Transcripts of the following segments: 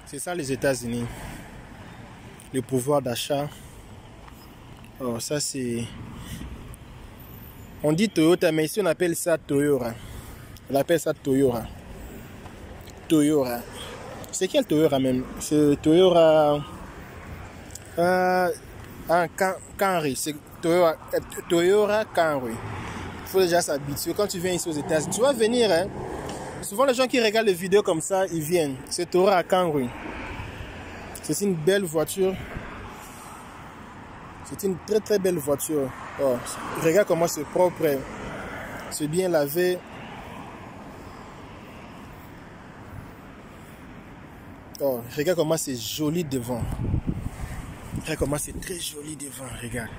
C'est ça les États-Unis. Le pouvoir d'achat. Oh, ça c'est... On dit Toyota, mais ici on appelle ça Toyota. On appelle ça Toyota. Toyota. C'est quel Toyota même? C'est Toyota... Camry. C'est Toyota Camry. Il faut déjà s'habituer. Quand tu viens ici aux États-Unis, tu vas venir, hein. Souvent les gens qui regardent les vidéos comme ça, ils viennent. C'est Toyota Camry. C'est une belle voiture. C'est une très très belle voiture. Oh, regarde comment c'est propre. C'est bien lavé. Oh, regarde comment c'est joli devant. Regarde comment c'est très joli devant. Regarde.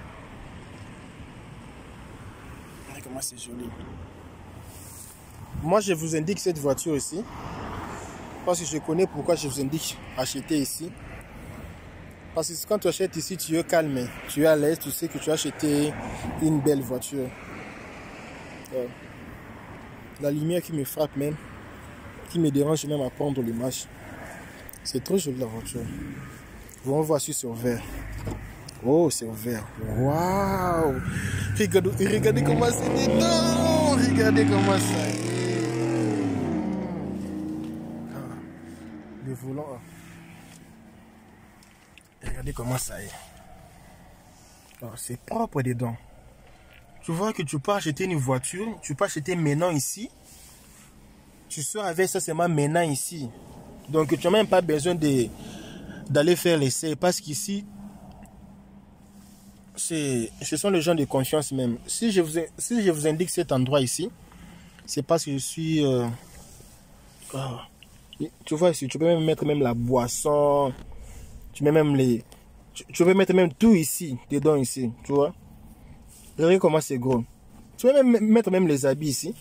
Regarde comment c'est joli. Moi, je vous indique cette voiture ici. Parce que je connais pourquoi je vous indique acheter ici. Parce que quand tu achètes ici, tu es calme, tu es à l'aise, tu sais que tu as acheté une belle voiture. La lumière qui me frappe même, qui me dérange même à prendre l'image. C'est trop joli la voiture. On voit sur vert. Oh, c'est vert. Waouh! Regardez comment c'est dedans! Regardez comment ça est. Le volant. Regardez comment ça est. C'est propre dedans. Tu vois que tu peux acheter une voiture. Tu peux acheter maintenant ici. Tu sors avec ça seulement maintenant ici. Donc tu n'as même pas besoin d'aller faire l'essai. Parce qu'ici, ce sont les gens de confiance même. Si je vous indique cet endroit ici, c'est parce que je suis... tu vois ici, tu peux même mettre même la boisson. Tu mets même les... Tu peux mettre même tout ici, dedans ici, tu vois. Regardez comment c'est gros. Tu peux même mettre même les habits ici.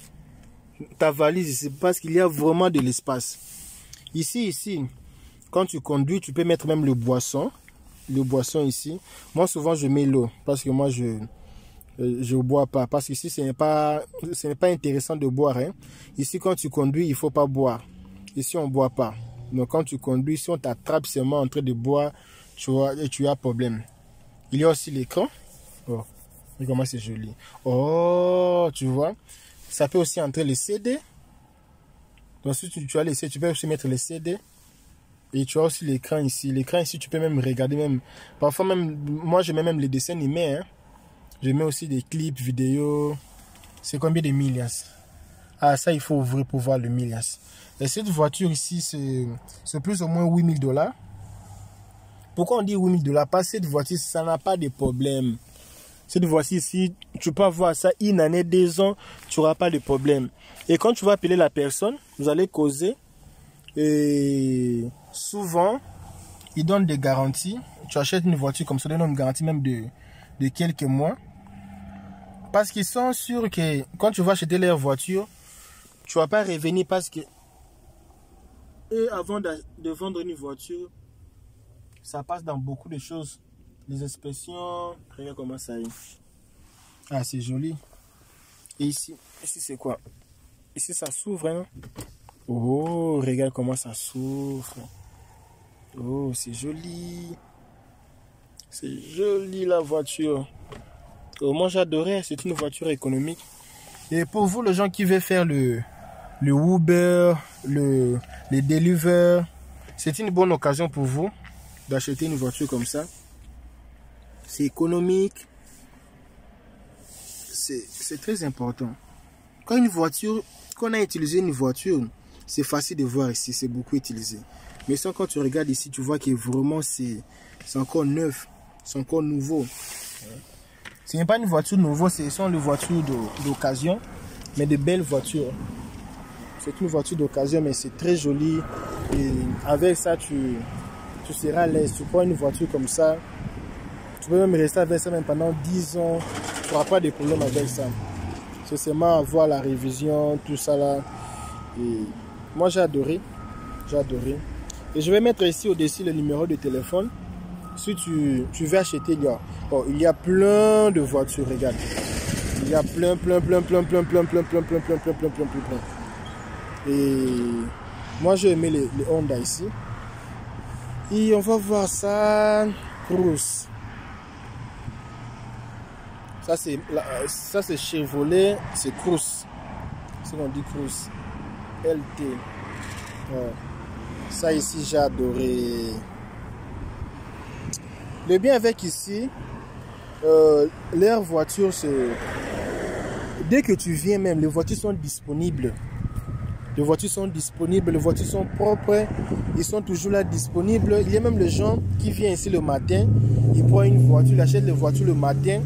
Ta valise ici, parce qu'il y a vraiment de l'espace. Ici, quand tu conduis, tu peux mettre même le boisson. Le boisson ici. Moi, souvent, je mets l'eau. Parce que moi, je bois pas. Parce que ici, ce n'est pas intéressant de boire. Hein. Ici, quand tu conduis, il ne faut pas boire. Ici, on ne boit pas. Donc, quand tu conduis, si on t'attrape seulement en train de boire, tu vois, et tu as problème. Il y a aussi l'écran. Oh, regarde comment c'est joli. Oh, tu vois. Ça peut aussi entrer les CD. Donc, si tu as les CD, tu peux aussi mettre les CD. Et tu as aussi l'écran ici. L'écran ici, tu peux même regarder même. Parfois même, moi, je mets même les dessins animés. Hein. Je mets aussi des clips, vidéos. C'est combien de millias? Ah, ça, il faut ouvrir pour voir le millias. Et cette voiture ici, c'est plus ou moins $8000. Pourquoi on dit $8000? Parce que cette voiture, ça n'a pas de problème. Cette voiture ici, tu peux avoir ça une année, 2 ans, tu n'auras pas de problème. Et quand tu vas appeler la personne, vous allez causer. Et souvent, ils donnent des garanties. Tu achètes une voiture comme ça, ils donnent une garantie même de quelques mois. Parce qu'ils sont sûrs que quand tu vas acheter leur voiture, tu ne vas pas revenir parce que eux, avant de vendre une voiture, ça passe dans beaucoup de choses. Les inspections, regarde comment ça est. Ah, c'est joli. Et ici c'est quoi? Ici, ça s'ouvre. Hein? Oh, regarde comment ça s'ouvre. Oh, c'est joli. C'est joli la voiture. Oh, moi, j'adorais. C'est une voiture économique. Et pour vous, les gens qui veulent faire le Uber, les Deliver, c'est une bonne occasion pour vous d'acheter une voiture comme ça. C'est économique. C'est très important. Quand on a utilisé une voiture, c'est facile de voir ici, c'est beaucoup utilisé. Mais ça, quand tu regardes ici, tu vois que vraiment c'est encore neuf, c'est encore nouveau. Ce n'est pas une voiture nouveau, ce sont les voitures d'occasion, mais de belles voitures. C'est une voiture d'occasion, mais c'est très joli. Et avec ça, tu seras à l'aise. Tu prends une voiture comme ça, tu peux même rester avec ça même pendant 10 ans. Tu n'auras pas de problème avec ça. C'est seulement avoir la révision, tout ça là. Et moi, j'ai adoré. J'ai adoré. Et je vais mettre ici au-dessus le numéro de téléphone. Si tu veux acheter, il y a plein de voitures, regarde. Il y a plein. Et moi, j'ai aimé les Honda ici. Et on va voir ça. Cruze. Ça c'est Chevrolet, c'est Cruze. C'est qu'on dit Cruze. LT. Ouais. Ça ici j'ai adoré. Le bien avec ici, leur voiture, dès que tu viens même, les voitures sont disponibles. Les voitures sont disponibles, les voitures sont propres, ils sont toujours là disponibles. Il y a même les gens qui viennent ici le matin, ils prennent une voiture, ils achètent les voitures le matin.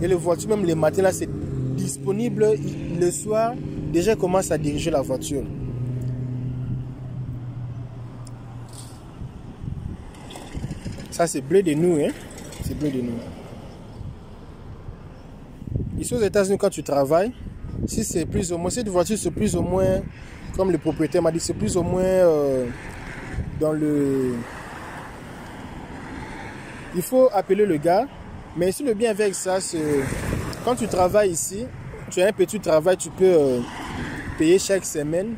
Et les voitures, même les matins, là, c'est disponible. Le soir, déjà, ils commencent à diriger la voiture. Ça, c'est bleu de nous, hein. C'est bleu de nous. Ici aux États-Unis, quand tu travailles, si c'est plus ou moins, cette voiture, c'est plus ou moins, comme le propriétaire m'a dit, c'est plus ou moins dans le... Il faut appeler le gars. Mais ici, le bien avec ça, c'est quand tu travailles ici, tu as un petit travail, tu peux payer chaque semaine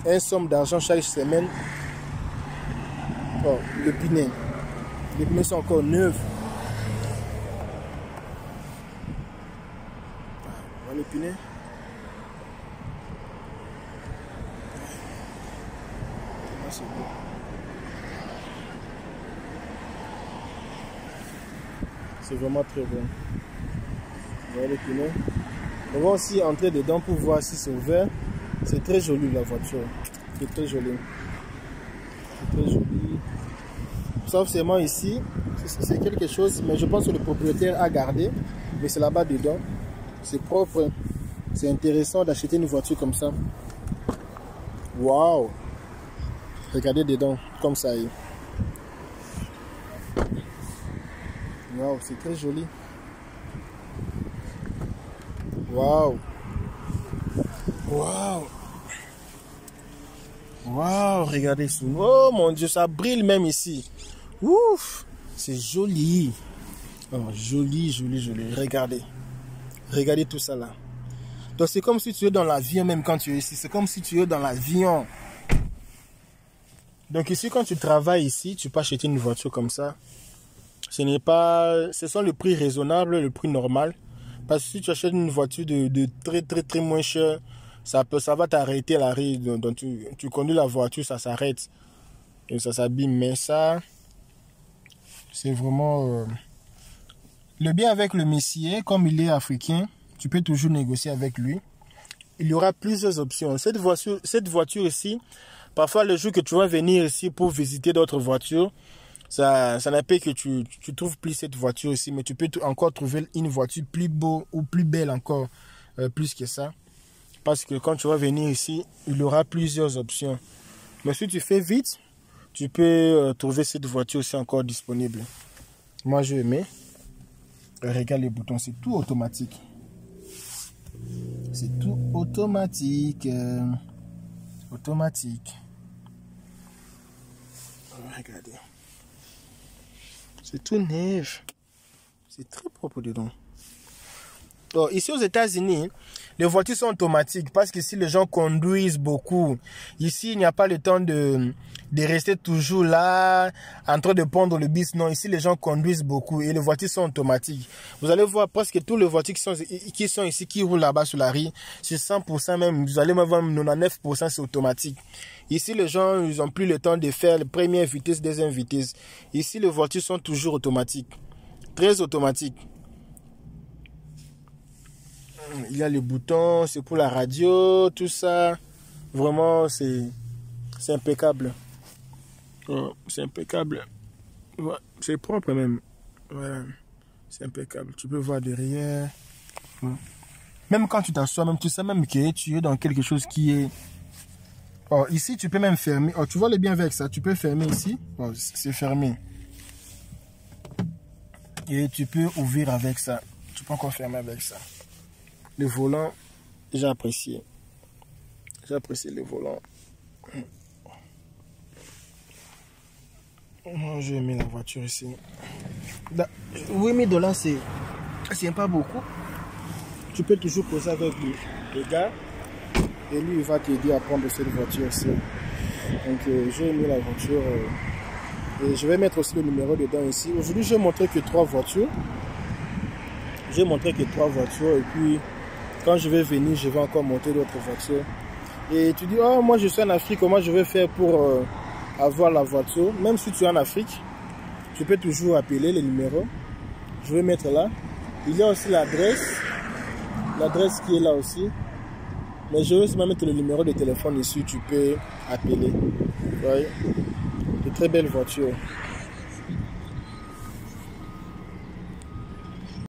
une somme d'argent chaque semaine. Oh, le pneu. Les pneus sont encore neufs. Voilà le pneu. C'est beau. C'est vraiment très bon. Voilà le pneu. On va aussi entrer dedans pour voir si c'est ouvert. C'est très joli la voiture. C'est très joli. C'est très joli. Sauf seulement ici, c'est quelque chose, mais je pense que le propriétaire a gardé. Mais c'est là-bas dedans. C'est propre. C'est intéressant d'acheter une voiture comme ça. Waouh! Regardez dedans, comme ça y est. Waouh, c'est très joli. Waouh. Waouh. Waouh, regardez ça. Oh mon Dieu, ça brille même ici. Ouf, c'est joli. Oh, joli, joli, joli. Regardez. Regardez tout ça là. Donc c'est comme si tu es dans l'avion même quand tu es ici. C'est comme si tu es dans l'avion. Donc ici, quand tu travailles ici, tu peux acheter une voiture comme ça. Ce sont le prix raisonnable, le prix normal. Parce que si tu achètes une voiture de très moins cher, ça va t'arrêter à l'arrêt. Donc tu conduis la voiture, ça s'arrête. Et ça s'abîme. Mais ça, c'est vraiment... Le bien avec le messier, comme il est africain, tu peux toujours négocier avec lui. Il y aura plusieurs options. Cette voiture ici, parfois le jour que tu vas venir ici pour visiter d'autres voitures, ça n'a pas que tu trouves plus cette voiture ici, mais tu peux encore trouver une voiture plus beau ou plus belle encore, plus que ça. Parce que quand tu vas venir ici, il y aura plusieurs options. Mais si tu fais vite, tu peux trouver cette voiture aussi encore disponible. Moi, je aimais. Regarde les boutons, c'est tout automatique. C'est tout automatique. Automatique. Regardez. C'est tout neuf. C'est très propre dedans. Alors, ici aux États-Unis, les voitures sont automatiques parce qu'ici les gens conduisent beaucoup. Ici, il n'y a pas le temps de rester toujours là en train de prendre le bus. Non, ici les gens conduisent beaucoup et les voitures sont automatiques. Vous allez voir presque toutes les voitures qui sont ici, qui roulent là-bas sur la rue, c'est 100% même. Vous allez me voir 99% c'est automatique. Ici, les gens, ils n'ont plus le temps de faire la première vitesse, deuxième vitesse. Ici, les voitures sont toujours automatiques. Très automatiques. Il y a les boutons, c'est pour la radio, tout ça. Vraiment, c'est impeccable. Oh, c'est impeccable. Ouais, c'est propre même. Voilà. C'est impeccable. Tu peux voir derrière. Ouais. Même quand tu t'assois, même tu sais même que tu es dans quelque chose qui est... Oh, ici, tu peux même fermer. Oh, tu vois le bien avec ça. Tu peux fermer ici. Oh, c'est fermé. Et tu peux ouvrir avec ça. Tu peux encore fermer avec ça. Le volant, j'ai apprécié. J'ai apprécié le volant. Moi, j'ai aimé la voiture ici. $8 000, c'est pas beaucoup. Tu peux toujours poser avec le gars. Et lui, il va t'aider à prendre cette voiture ici. Donc, j'ai aimé la voiture. Et je vais mettre aussi le numéro dedans ici. Aujourd'hui, je vais montrer que 3 voitures. Je vais montrer que 3 voitures. Et puis, quand je vais venir, je vais encore monter d'autres voitures. Et tu dis, oh, moi je suis en Afrique, comment je vais faire pour avoir la voiture? Même si tu es en Afrique, tu peux toujours appeler les numéros. Je vais mettre là. Il y a aussi l'adresse. L'adresse qui est là aussi. Mais je vais aussi mettre le numéro de téléphone ici. Tu peux appeler. Vous voyez? De très belles voitures.